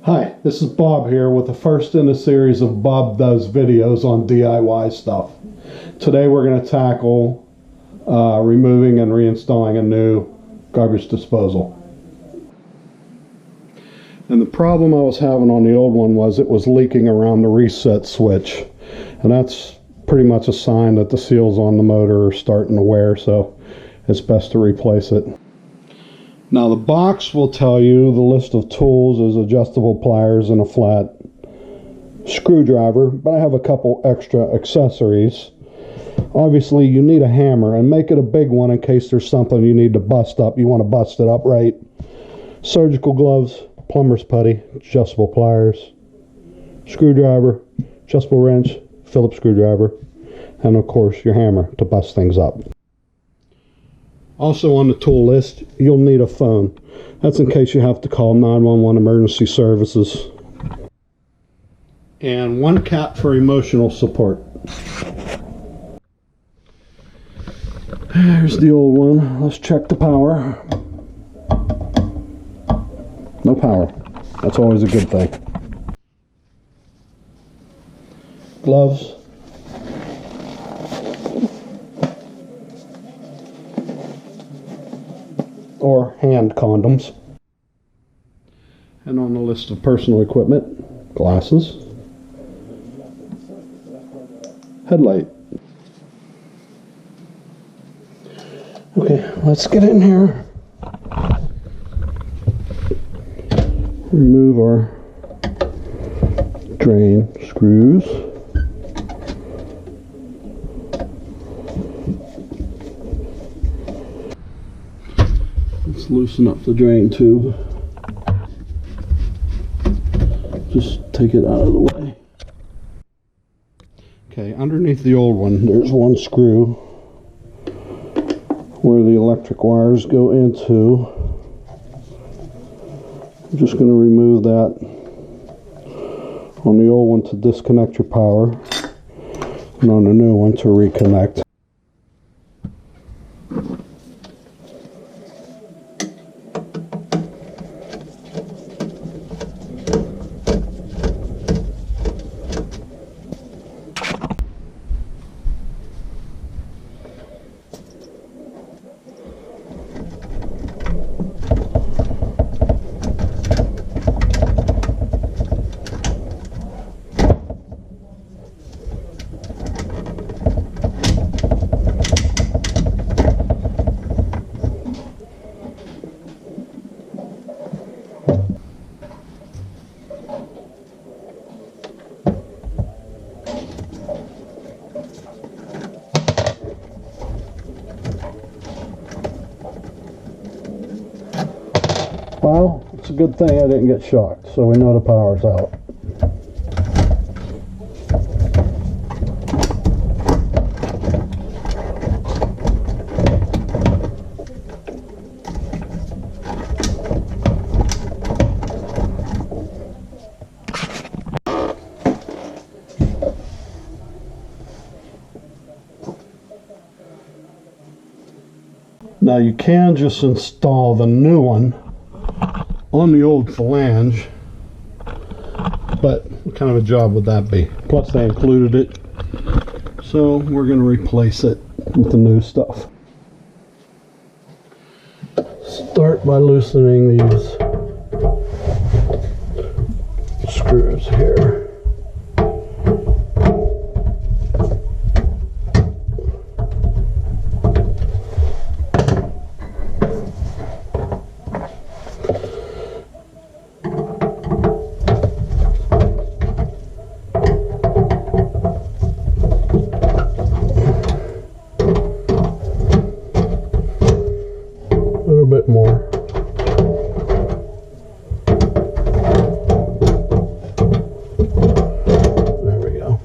Hi, this is Bob here with the first in a series of Bob Does videos on DIY stuff. Today we're going to tackle removing and reinstalling a new garbage disposal. And the problem I was having on the old one was it was leaking around the reset switch. And that's pretty much a sign that the seals on the motor are starting to wear, so it's best to replace it. Now the box will tell you the list of tools is adjustable pliers and a flat screwdriver, but I have a couple extra accessories. Obviously you need a hammer, and make it a big one in case there's something you need to bust up. You want to bust it up right. Surgical gloves, plumber's putty, adjustable pliers, screwdriver, adjustable wrench, Phillips screwdriver, and of course your hammer to bust things up. Also on the tool list, you'll need a phone. That's in case you have to call 911 emergency services. And one cap for emotional support. There's the old one. Let's check the power. No power. That's always a good thing. Gloves. Or hand condoms. And on the list of personal equipment, glasses, headlight. Okay, let's get in here. Remove our drain screws. Let's loosen up the drain tube. Just take it out of the way. Okay, underneath the old one, there's one screw where the electric wires go into. I'm just going to remove that on the old one to disconnect your power, and on the new one to reconnect. Well, it's a good thing I didn't get shocked, so we know the power's out. Now you can just install the new one on the old flange, but what kind of a job would that be? Plus they included it, so we're going to replace it with the new stuff. Start by loosening these screws here. Bit more. There we go.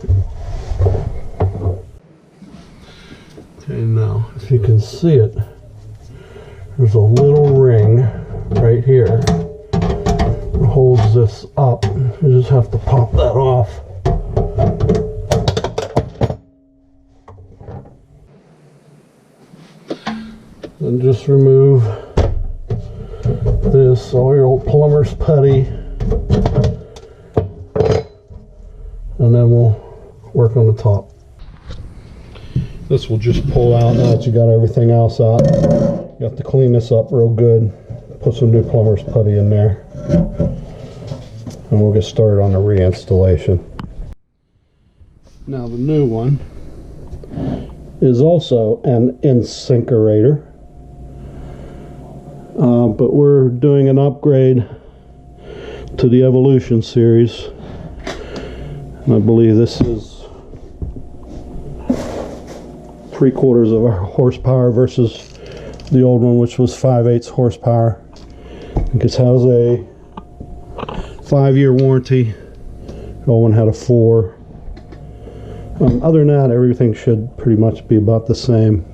Okay, now if you can see it, there's a little ring right here that holds this up. You just have to pop that off. And just remove this, all your old plumber's putty, And then we'll work on the top. This will just pull out now that you got everything else out. You have to clean this up real good. Put some new plumber's putty in there. And we'll get started on the reinstallation. Now the new one is also an Insinkerator. But we're doing an upgrade to the Evolution series. And I believe this is 3/4 of our horsepower versus the old one, which was 5/8 horsepower. I think it has a 5-year warranty. The old one had a 4. Other than that, everything should pretty much be about the same.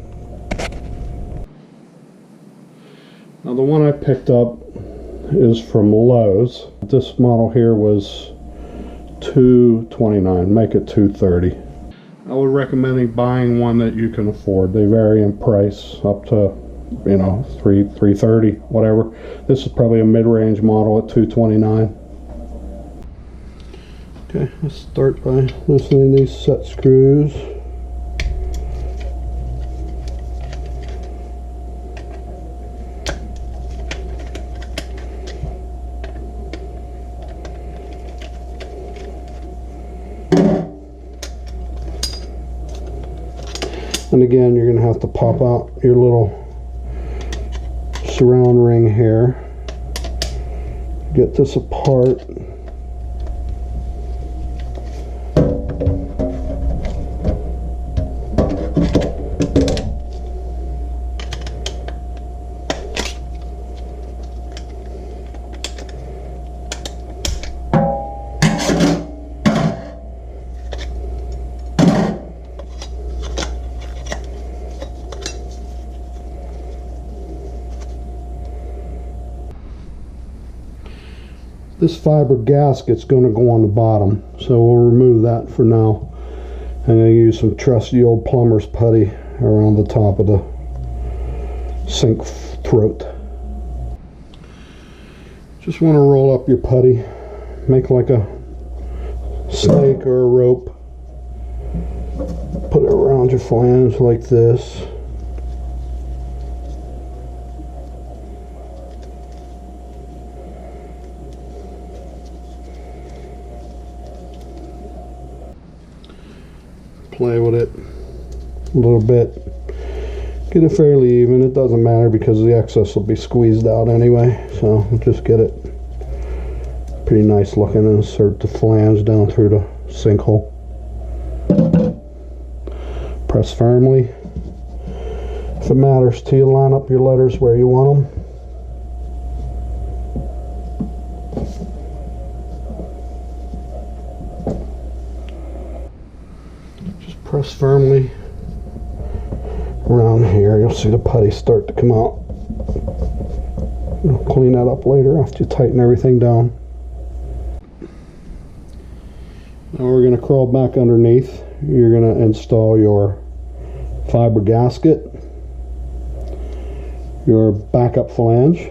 Now the one I picked up is from Lowe's. This model here was $229, make it $230. I would recommend buying one that you can afford. They vary in price up to, you know, $330, whatever. This is probably a mid-range model at $229. Okay, let's start by loosening these set screws. And again, you're going to have to pop out your little surround ring here. Get this apart. This fiber gasket's going to go on the bottom, so we'll remove that for now. I'm going to use some trusty old plumber's putty around the top of the sink throat. Just want to roll up your putty, make like a snake or a rope. Put it around your flange like this. Play with it a little bit, get it fairly even. It doesn't matter because the excess will be squeezed out anyway, so just get it pretty nice looking and insert the flange down through the sinkhole. Press firmly. If it matters to you, line up your letters where you want them. Press firmly around here. You'll see the putty start to come out. You'll clean that up later after you tighten everything down. Now we're going to crawl back underneath. You're going to install your fiber gasket, your backup flange,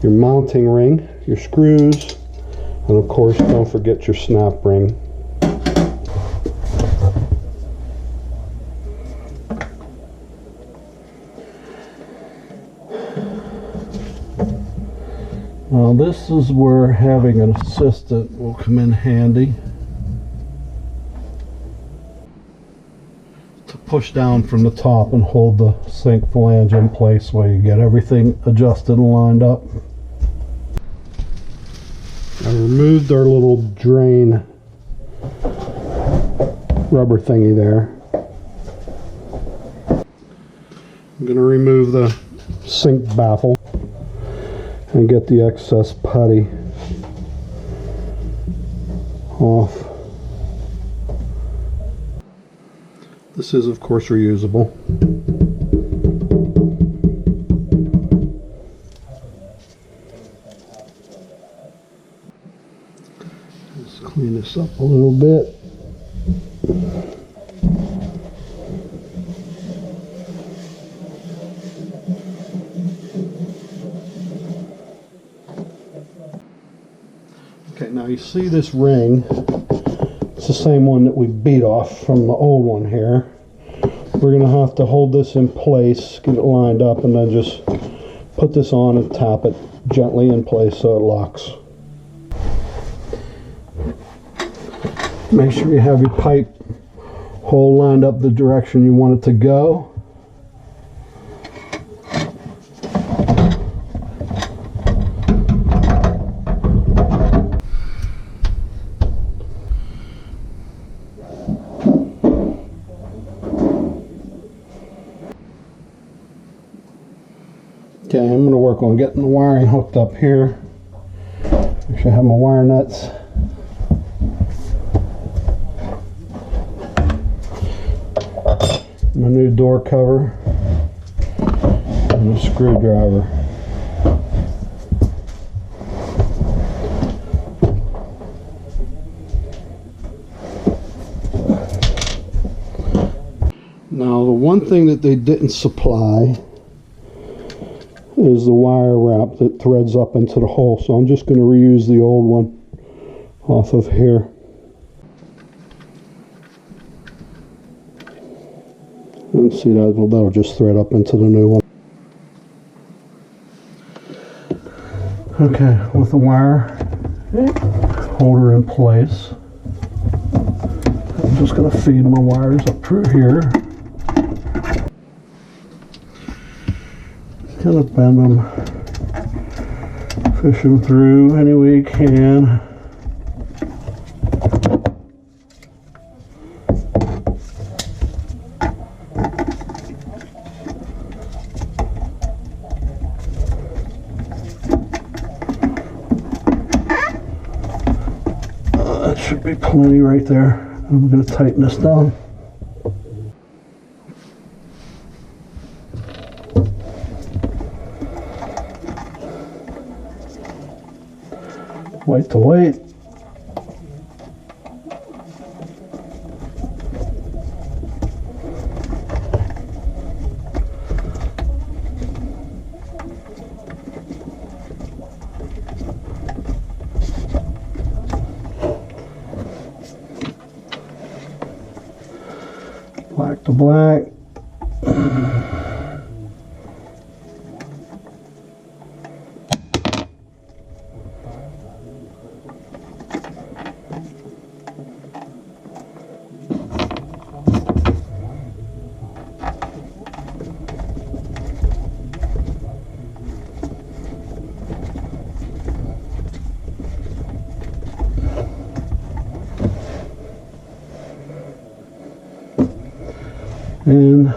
your mounting ring, your screws, and of course don't forget your snap ring. Now this is where having an assistant will come in handy to push down from the top and hold the sink flange in place while you get everything adjusted and lined up. I removed our little drain rubber thingy there. I'm going to remove the sink baffle and get the excess putty off. This is of course reusable. Let's clean this up a little bit. Okay, now you see this ring. It's the same one that we beat off from the old one here. We're going to have to hold this in place, get it lined up, and then just put this on and tap it gently in place so it locks. Make sure you have your pipe hole lined up the direction you want it to go. Okay, I'm going to work on getting the wiring hooked up here. Make sure I have my wire nuts. My new door cover and a screwdriver. Now the one thing that they didn't supply is the wire wrap that threads up into the hole, so I'm just going to reuse the old one off of here. And see that'll just thread up into the new one. Okay, with the wire holder in place, I'm just going to feed my wires up through here. Kind of bend them, fish them through any way you can. That should be plenty right there. I'm going to tighten this down. Weight to weight. Black to black. And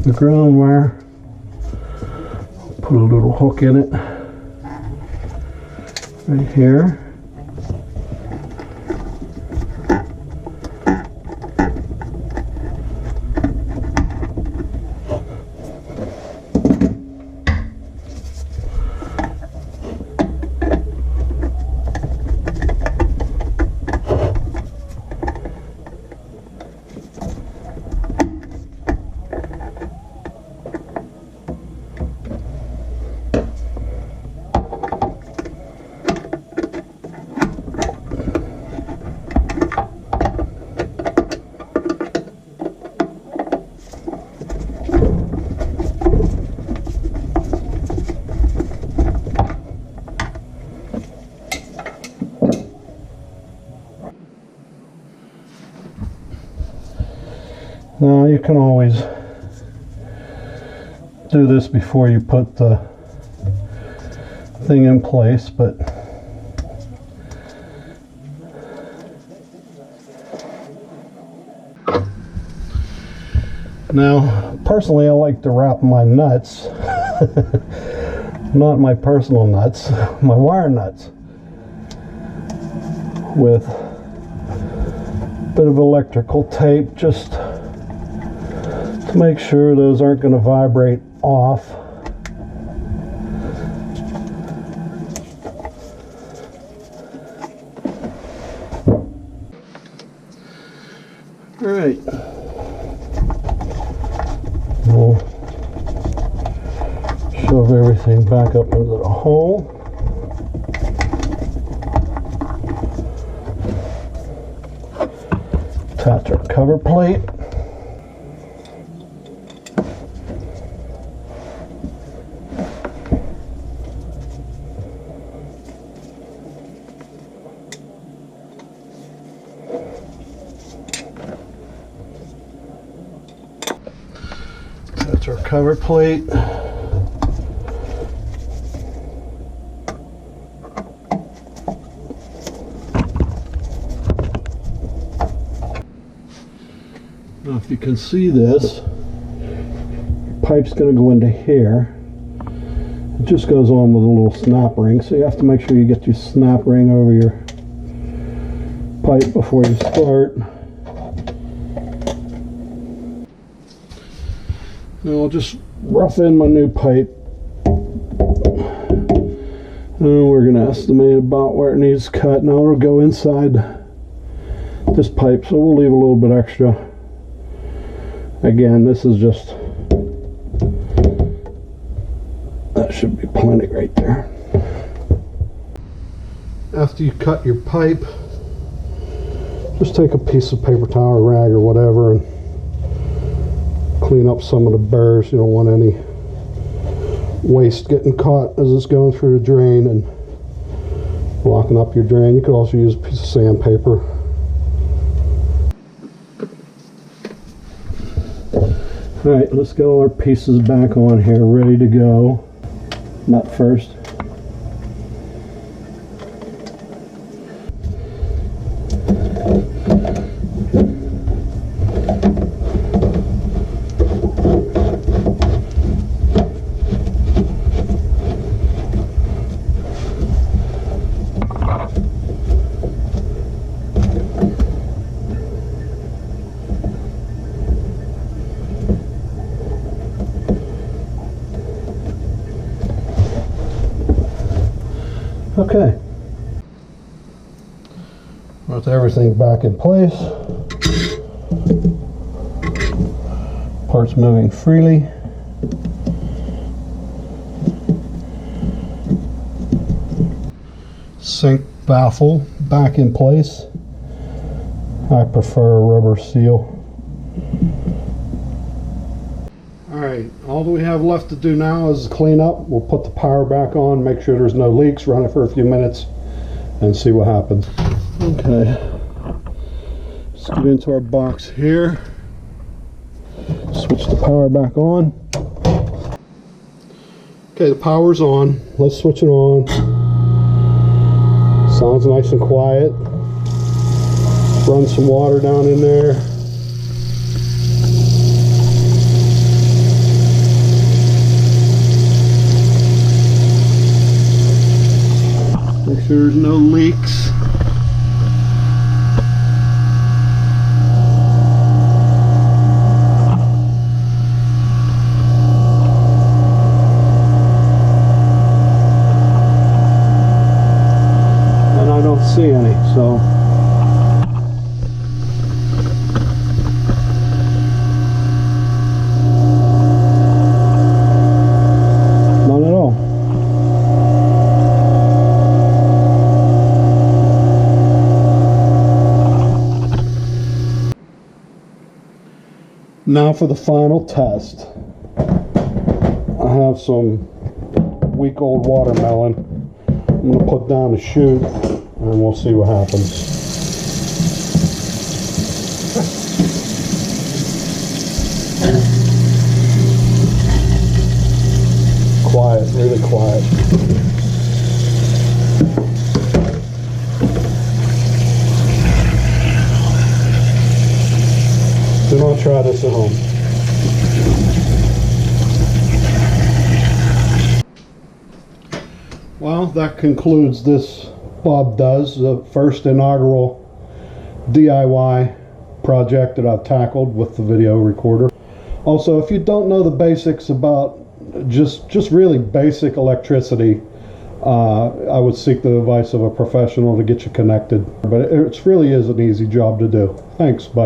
the ground wire, put a little hook in it right here. Now you can always do this before you put the thing in place, but now personally I like to wrap my nuts, not my personal nuts, my wire nuts, with a bit of electrical tape just to make sure those aren't going to vibrate off. All right. We'll Shove everything back up into the hole. Attach our cover plate. That's our cover plate. Now if you can see this, pipe's going to go into here. It just goes on with a little snap ring, so you have to make sure you get your snap ring over your pipe before you start. Now I'll just rough in my new pipe. And we're going to estimate about where it needs cut. Now it'll go inside this pipe, so we'll leave a little bit extra. Again, this is just, that should be plenty right there. After you cut your pipe, just take a piece of paper towel or rag or whatever and clean up some of the burrs. You don't want any waste getting caught as it's going through the drain and blocking up your drain. You could also use a piece of sandpaper. Alright, let's get all our pieces back on here, ready to go. Nut first. Okay, with everything back in place, parts moving freely, sink baffle back in place. I prefer a rubber seal. Alright, all that we have left to do now is clean up. We'll put the power back on, make sure there's no leaks, run it for a few minutes, and see what happens. Okay, let's get into our box here. Switch the power back on. Okay, the power's on. Let's switch it on. Sounds nice and quiet. Run some water down in there. Make sure there's no leaks. And I don't see any, so. None at all. Now for the final test. I have some week-old watermelon. I'm going to put down the chute and we'll see what happens. Quiet, really quiet. Do not try this at home. Well, that concludes this Bob Does, the first inaugural DIY project that I've tackled with the video recorder. Also, if you don't know the basics about just really basic electricity, I would seek the advice of a professional to get you connected. But it really is an easy job to do. Thanks, bye.